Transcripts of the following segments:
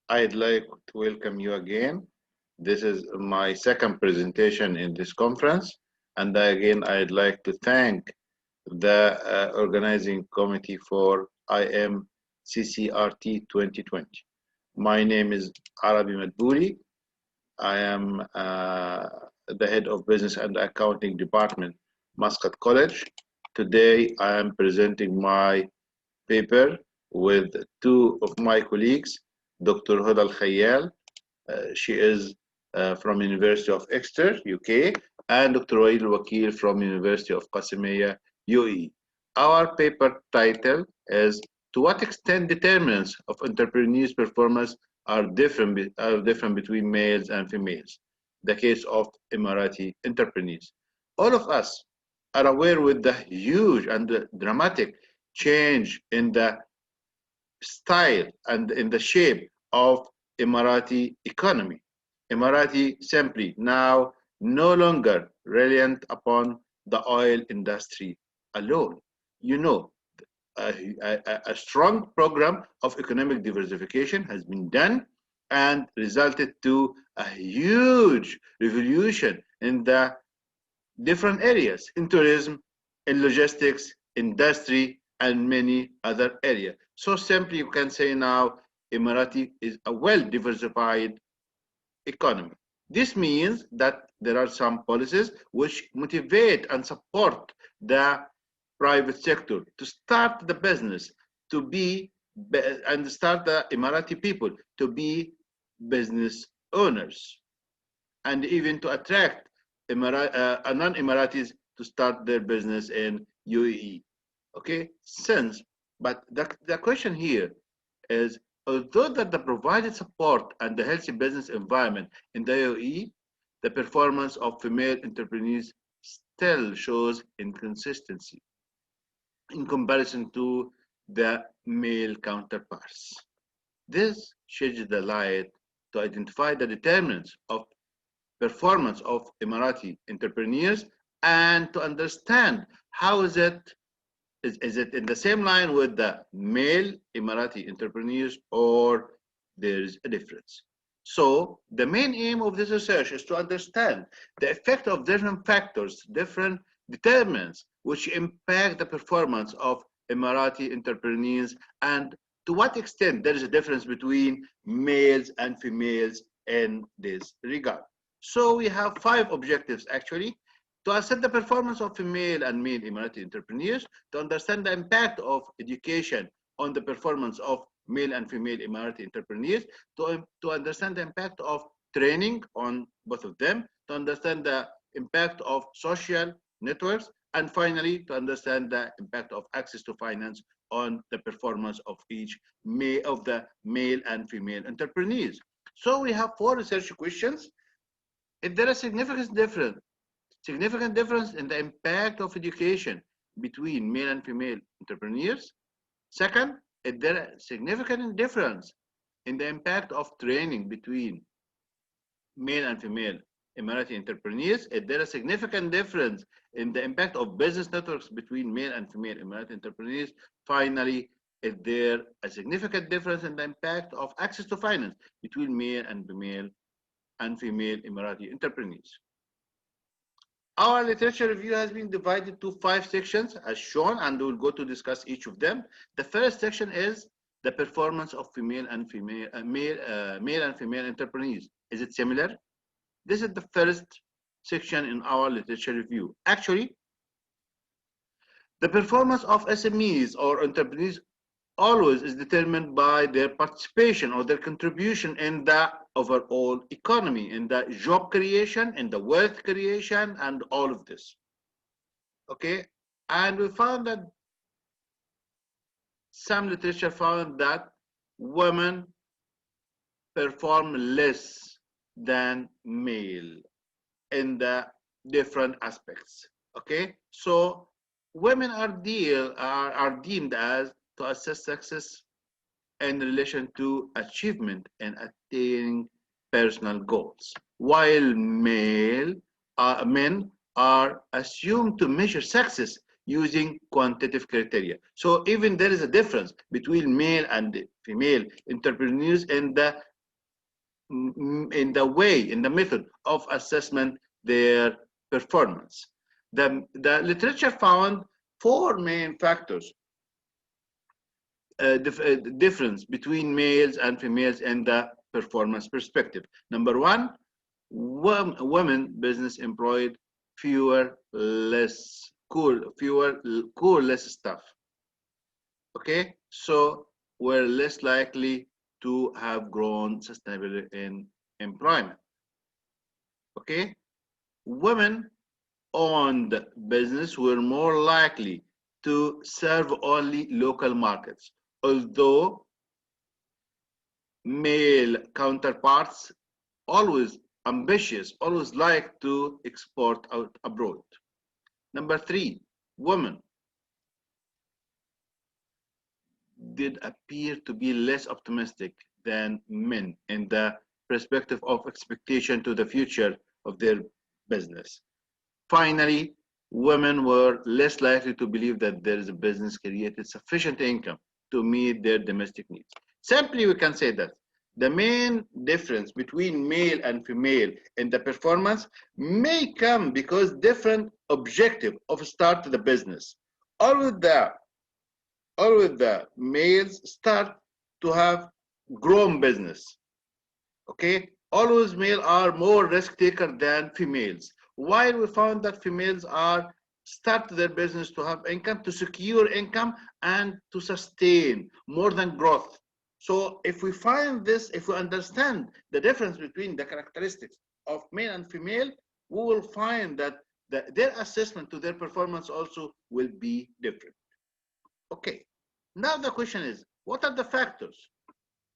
I'd like to welcome you again. This is my second presentation in this conference, and again, I'd like to thank the organizing committee for IMCCRT 2020. My name is Araby Madbouly. I am the head of Business and Accounting Department, Muscat College. Today, I am presenting my paper with two of my colleagues, Dr. Huda Khayyal. She is from University of Exeter, UK, and Dr. Wakeel from University of Qasimiya, UAE. Our paper title is "To what extent determinants of entrepreneurs' performance are different between males and females?" The case of Emirati entrepreneurs. All of us are aware with the huge and dramatic change in the style and in the shape of Emirati economy. Emirati simply now no longer reliant upon the oil industry alone. You know, a strong program of economic diversification has been done and resulted to a huge revolution in the different areas, in tourism, in logistics, industry, and many other areas. So simply you can say now Emirati is a well-diversified economy. This means that there are some policies which motivate and support the private sector to start the business, to be and start the Emirati people to be business owners, and even to attract non-Emiratis to start their business in UAE. Okay, but the question here is, although that the provided support and the healthy business environment in the UAE, the performance of female entrepreneurs still shows inconsistency in comparison to the male counterparts. This sheds the light to identify the determinants of performance of Emirati entrepreneurs and to understand how is it in the same line with the male Emirati entrepreneurs, or there is a difference. So the main aim of this research is to understand the effect of different factors, different determinants which impact the performance of Emirati entrepreneurs, and to what extent there is a difference between males and females in this regard. So we have 5 objectives actually: to assess the performance of female and male Emirati entrepreneurs, to understand the impact of education on the performance of male and female Emirati entrepreneurs, to understand the impact of training on both of them, to understand the impact of social networks, and finally to understand the impact of access to finance on the performance of each of the male and female entrepreneurs. So we have 4 research questions. If there is significant difference in the impact of education between male and female entrepreneurs. Second, is there a significant difference in the impact of training between male and female Emirati entrepreneurs? Is there a significant difference in the impact of business networks between male and female Emirati entrepreneurs? Finally, is there a significant difference in the impact of access to finance between male and female Emirati entrepreneurs? Our literature review has been divided to 5 sections as shown, and we'll go to discuss each of them. The first section is the performance of male and female entrepreneurs. Is it similar? This is the first section in our literature review. Actually, the performance of SMEs or entrepreneurs always is determined by their participation or their contribution in the overall economy, in the job creation, in the wealth creation, and all of this. Okay, and we found that some literature found that women perform less than male in the different aspects. Okay, so women are deemed as to assess success in relation to achievement and attaining personal goals, while men are assumed to measure success using quantitative criteria. So even there is a difference between male and female entrepreneurs in the in the way, in the method of assessment their performance. The literature found four main factors difference between males and females in the performance perspective. Number one, women business employed fewer less staff. Okay, so we're less likely to have grown sustainability in employment. Okay, women owned business were more likely to serve only local markets, although male counterparts always ambitious, always like to export out abroad. Number three, women did appear to be less optimistic than men in the perspective of expectation to the future of their business. Finally, women were less likely to believe that there is a business created sufficient income to meet their domestic needs. Simply, we can say that the main difference between male and female in the performance may come because different objective of start the business. Always the males start to have grown business. Okay, always male are more risk taker than females. While we found that females are start their business to have income, to secure income, and to sustain more than growth. So if we find this, if we understand the difference between the characteristics of male and female, we will find that their assessment to their performance also will be different. Okay, now the question is, what are the factors,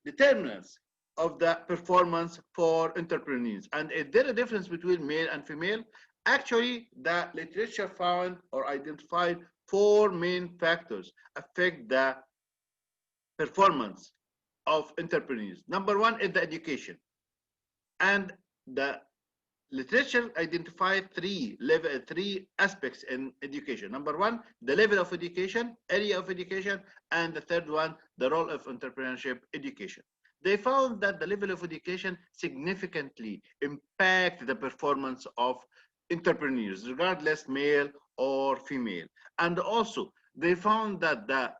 determinants of the performance for entrepreneurs? And is there a difference between male and female? Actually, the literature found or identified four main factors affect the performance of entrepreneurs. Number one is the education. And the literature identified three aspects in education. Number one, the level of education, area of education, and the third one, the role of entrepreneurship education. They found that the level of education significantly impact the performance of entrepreneurs, regardless male or female. And also, they found that the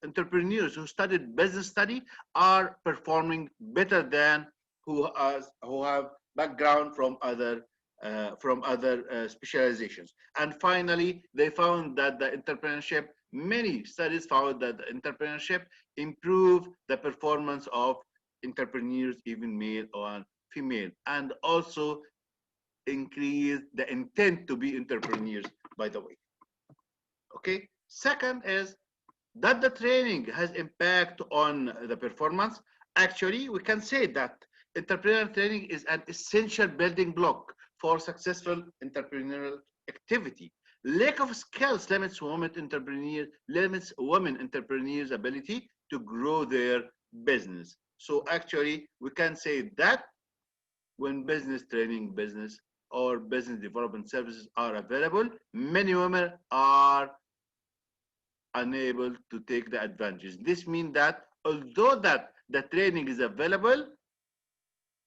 entrepreneurs who studied business study are performing better than who have background from other specializations. And finally, they found that the entrepreneurship, many studies found that the entrepreneurship improve the performance of entrepreneurs, even male or female, and also increase the intent to be entrepreneurs, by the way. Okay, second is that the training has impact on the performance. Actually, we can say that entrepreneurial training is an essential building block for successful entrepreneurial activity. Lack of skills limits women entrepreneurs' ability to grow their business. So actually, we can say that when business training, business or business development services are available, many women are unable to take the advantage. This means that although that the training is available,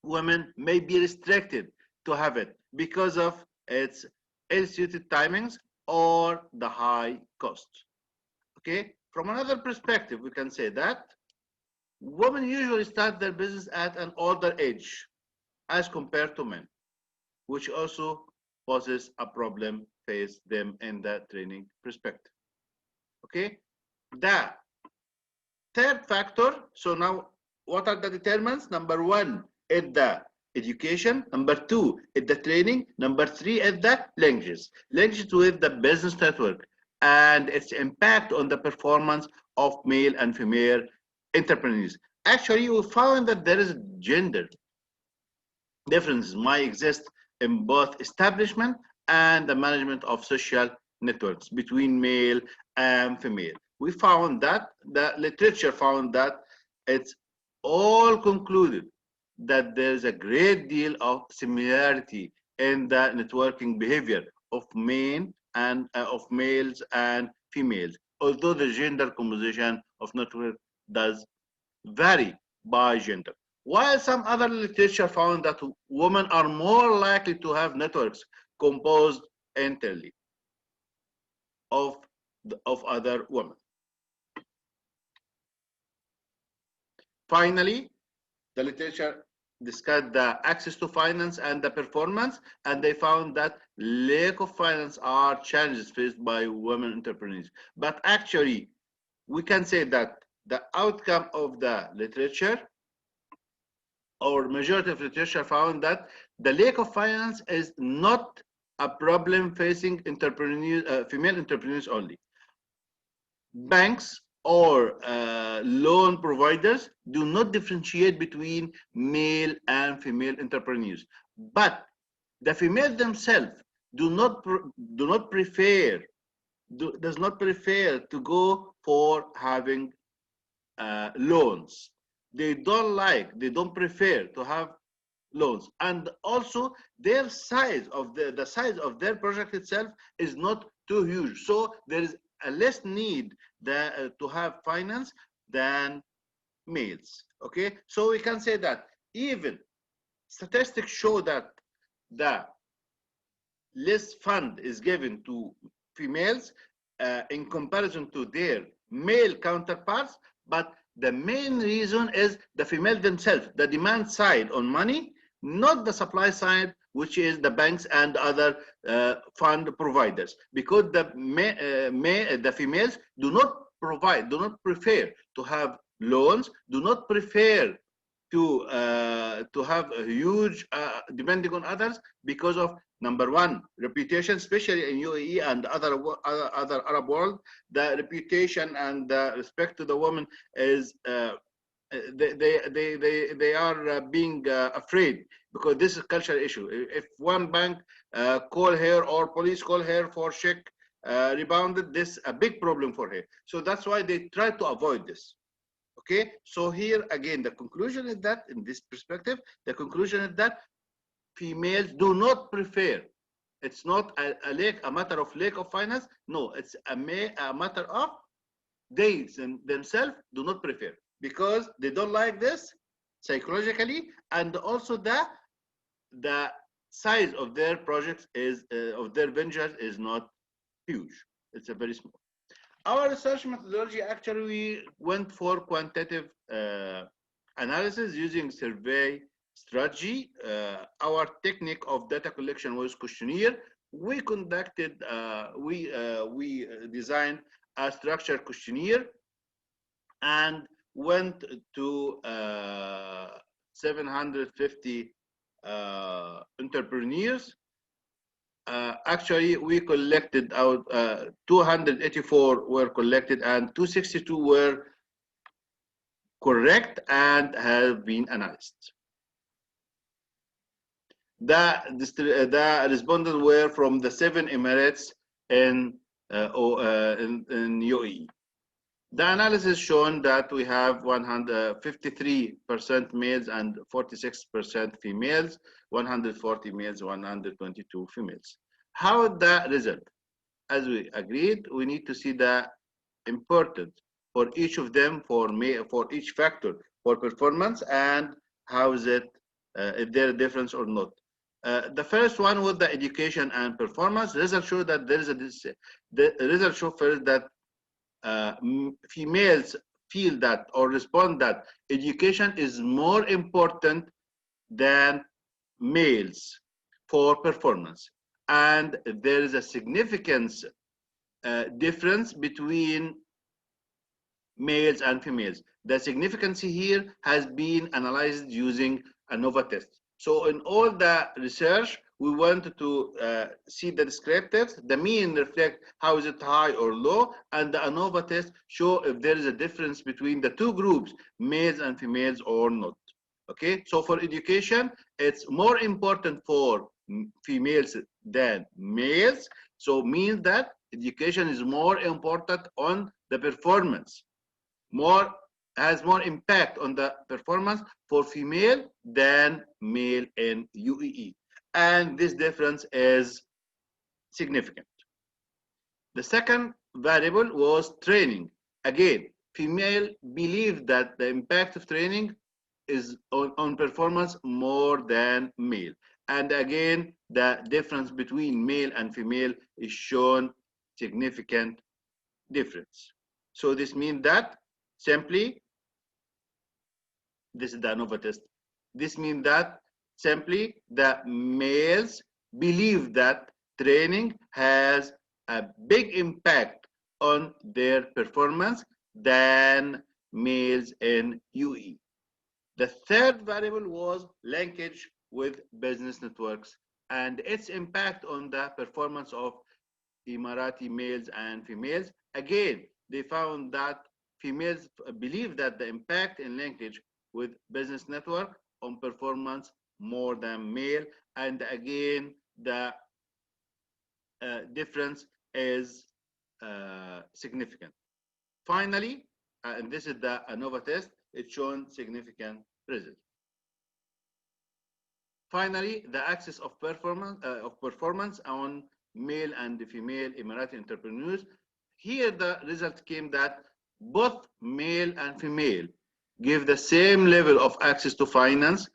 women may be restricted to have it because of its ill-suited timings or the high cost. Okay, from another perspective, we can say that women usually start their business at an older age as compared to men, which also poses a problem face them in the training perspective. Okay, the third factor, so now what are the determinants? Number one is the education, number two is the training, number three is the linkages with the business network and its impact on the performance of male and female entrepreneurs. Actually, we found that there is gender differences might exist in both establishment and the management of social networks between male and female. We found that the literature found that it's all concluded that there's a great deal of similarity in the networking behavior of men and of males and females, although the gender composition of network does vary by gender. While some other literature found that women are more likely to have networks composed entirely of other women. Finally, the literature discussed the access to finance and the performance, and they found that lack of finance are challenges faced by women entrepreneurs. But actually, we can say that the outcome of the literature, or majority of literature, found that the lack of finance is not a problem facing entrepreneurs, female entrepreneurs only. Banks or loan providers do not differentiate between male and female entrepreneurs, but the female themselves does not prefer to go for having loans. They don't prefer to have loans, and also their size of the size of their project itself is not too huge, so there is a less need to have finance than males. Okay, so we can say that even statistics show that the less fund is given to females in comparison to their male counterparts, but the main reason is the female themselves, the demand side on money, not the supply side, which is the banks and other fund providers, because the females do not prefer to have loans, do not prefer to have a huge depending on others, because of number one, reputation, especially in UAE and other Arab world. The reputation and the respect to the woman is they are being afraid, because this is a cultural issue. If one bank call her or police call her for check rebounded, this a big problem for her. So that's why they try to avoid this. Okay, so here again, the conclusion is that in this perspective, the conclusion is that females do not prefer. It's not a matter of lack of finance. No, it's a matter of they themselves do not prefer, because they don't like this psychologically, and also the size of their projects is of their ventures is not huge. It's a very small. Our research methodology, actually, we went for quantitative analysis using survey strategy. Our technique of data collection was questionnaire. We conducted, we designed a structured questionnaire and went to 750 entrepreneurs. Actually, we collected out 284 were collected and 262 were correct and have been analyzed. The respondents were from the 7 Emirates in UAE. The analysis shown that we have 153% males and 46% females, 140 males, 122 females. How the result? As we agreed, we need to see the importance for each of them, for each factor for performance, and how is it, if there a difference or not. The first one was the education and performance. Results show that there is the results show first that females feel that or respond that education is more important than males for performance, and there is a significant difference between males and females. The significance here has been analyzed using ANOVA test. So in all the research, we wanted to see the descriptives. The mean reflect how is it high or low, and the ANOVA test show if there is a difference between the two groups, males and females, or not. Okay, so for education, it's more important for females than males. So means that education is more important on the performance, has more impact on the performance for female than male in UAE. And this difference is significant. The second variable was training. Again, female believe that the impact of training is on performance more than male. And again, the difference between male and female is shown significant difference. So this means that simply, this is the ANOVA test. This means that simply the males believe that training has a big impact on their performance than males in UE. The third variable was linkage with business networks and its impact on the performance of Emirati males and females. Again, they found that females believe that the impact in linkage with business network on performance more than male, and again the difference is significant. Finally, and this is the ANOVA test, it's shown significant result. Finally, the axis of performance on male and female Emirati entrepreneurs. Here the result came that both male and female give the same level of access to finance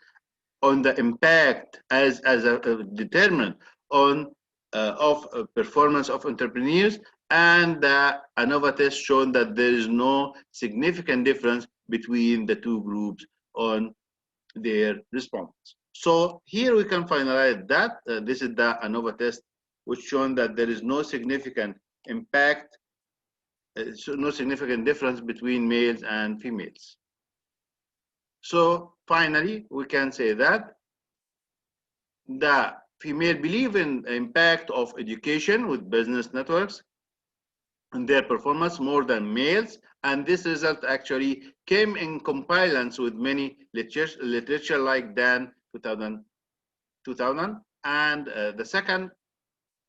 on the impact as a determinant on of performance of entrepreneurs, and the ANOVA test shown that there is no significant difference between the two groups on their response. So here we can finalize that this is the ANOVA test, which shown that there is no significant impact, so no significant difference between males and females. So finally, we can say that the female believe in the impact of education with business networks and their performance more than males, and this result actually came in compliance with many literature like Dan 2000. And the second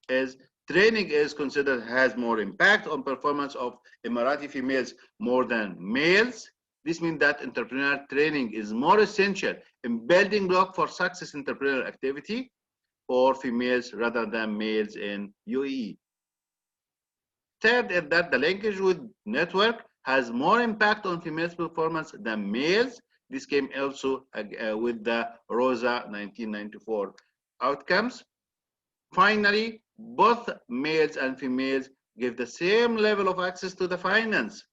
is training is considered has more impact on performance of Emirati females more than males. This means that entrepreneurial training is more essential in building block for success entrepreneurial activity for females rather than males in UAE. Third is that the linkage with network has more impact on females' performance than males. This came also with the ROSA 1994 outcomes. Finally, both males and females give the same level of access to the finance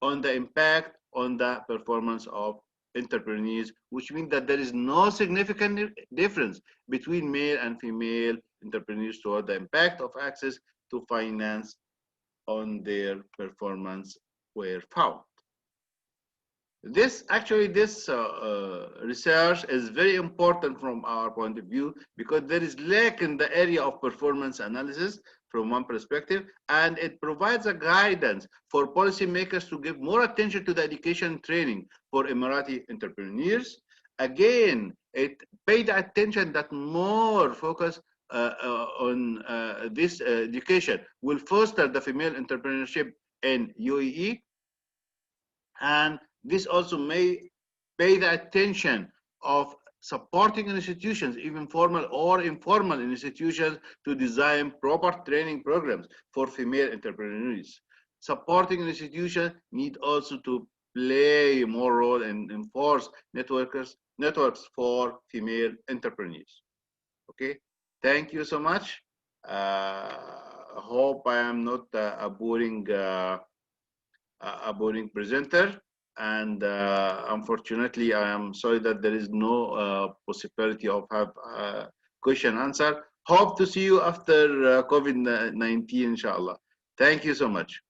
on the impact on the performance of entrepreneurs, which means that there is no significant difference between male and female entrepreneurs toward the impact of access to finance on their performance were found. This research is very important from our point of view because there is lack in the area of performance analysis from one perspective, and it provides a guidance for policymakers to give more attention to the education and training for Emirati entrepreneurs. Again, it paid attention that more focus on this education will foster the female entrepreneurship in UAE, and this also may pay the attention of supporting institutions, even formal or informal institutions, to design proper training programs for female entrepreneurs. Supporting institutions need also to play more role and enforce networks for female entrepreneurs. Okay, thank you so much. Hope I am not a boring presenter. And unfortunately, I am sorry that there is no possibility of have question answer. Hope to see you after COVID-19, inshallah. Thank you so much.